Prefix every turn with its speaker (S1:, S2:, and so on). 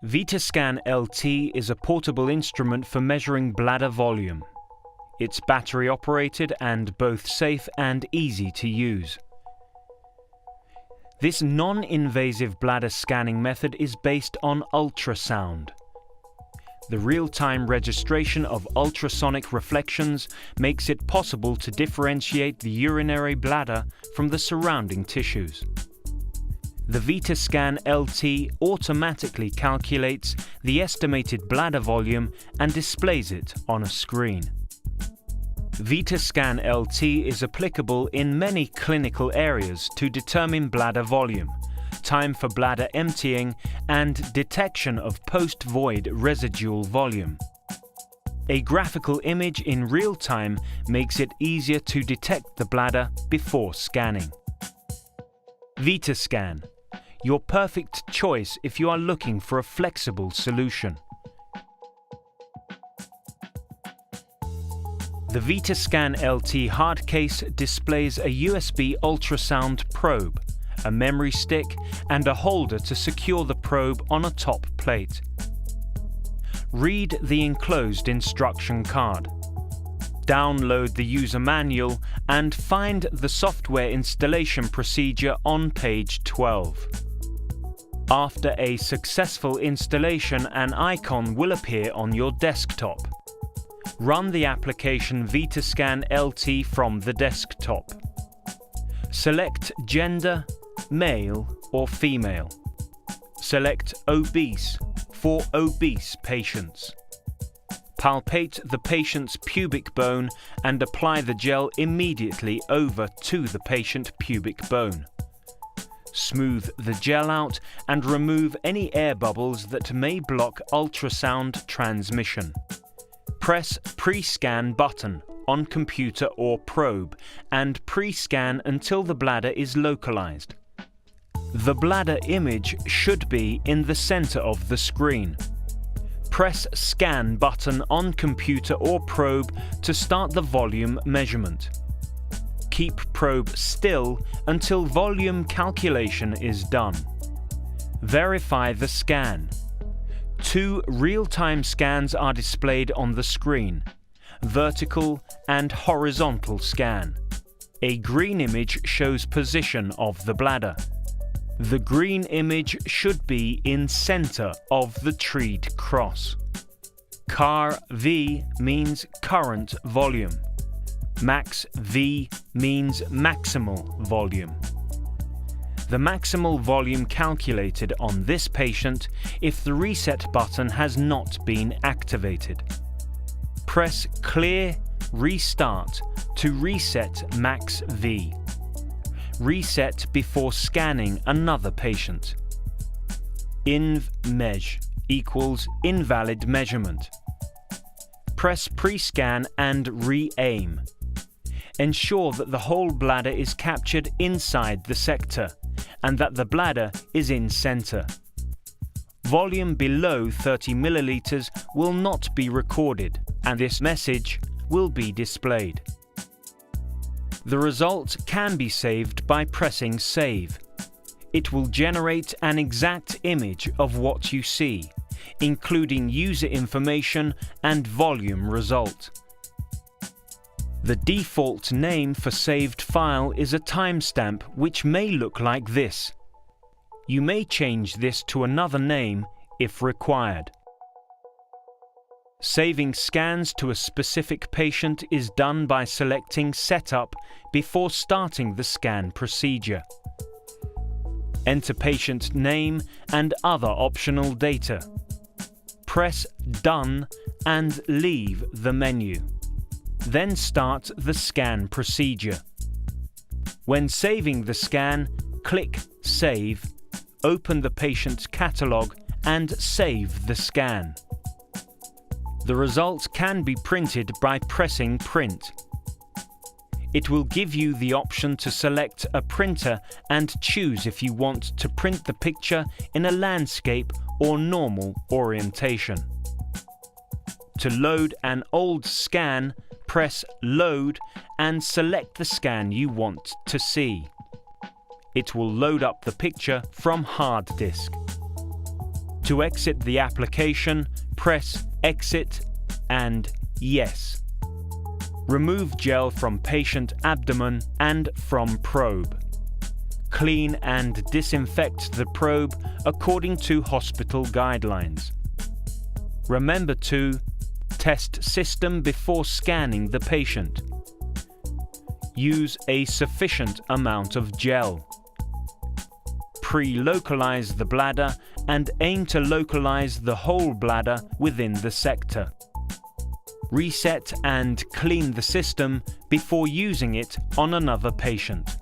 S1: VitaScan LT is a portable instrument for measuring bladder volume. It's battery operated and both safe and easy to use. This non-invasive bladder scanning method is based on ultrasound. The real-time registration of ultrasonic reflections makes it possible to differentiate the urinary bladder from the surrounding tissues. The VitaScan LT automatically calculates the estimated bladder volume and displays it on a screen. VitaScan LT is applicable in many clinical areas to determine bladder volume, time for bladder emptying, and detection of post-void residual volume. A graphical image in real time makes it easier to detect the bladder before scanning. VitaScan, your perfect choice if you are looking for a flexible solution. The VitaScan LT hard case displays a USB ultrasound probe, a memory stick, and a holder to secure the probe on a top plate. Read the enclosed instruction card. Download the user manual and find the software installation procedure on page 12. After a successful installation, an icon will appear on your desktop. Run the application VitaScan LT from the desktop. Select gender, male or female. Select obese for obese patients. Palpate the patient's pubic bone and apply the gel immediately over to the patient pubic bone. Smooth the gel out and remove any air bubbles that may block ultrasound transmission. Press Pre-Scan button on computer or probe and pre-scan until the bladder is localized. The bladder image should be in the center of the screen. Press Scan button on computer or probe to start the volume measurement. Keep probe still until volume calculation is done. Verify the scan. 2 real-time scans are displayed on the screen: vertical and horizontal scan. A green image shows position of the bladder. The green image should be in center of the treed cross. CAR V means current volume. Max V means maximal volume. The maximal volume calculated on this patient if the reset button has not been activated. Press Clear Restart to reset Max V. Reset before scanning another patient. InvMeasure equals invalid measurement. Press Pre-Scan and Re-Aim. Ensure that the whole bladder is captured inside the sector and that the bladder is in center. Volume below 30 milliliters will not be recorded, and this message will be displayed. The result can be saved by pressing Save. It will generate an exact image of what you see, including user information and volume result. The default name for saved file is a timestamp which may look like this. You may change this to another name if required. Saving scans to a specific patient is done by selecting Setup before starting the scan procedure. Enter patient name and other optional data. Press Done and leave the menu. Then start the scan procedure. When saving the scan, click Save, open the patient's catalogue and save the scan. The results can be printed by pressing Print. It will give you the option to select a printer and choose if you want to print the picture in a landscape or normal orientation. To load an old scan, press Load and select the scan you want to see. It will load up the picture from hard disk. To exit the application, press Exit and Yes. Remove gel from patient abdomen and from probe. Clean and disinfect the probe according to hospital guidelines. Remember to test system before scanning the patient. Use a sufficient amount of gel. Pre-localize the bladder and aim to localize the whole bladder within the sector. Reset and clean the system before using it on another patient.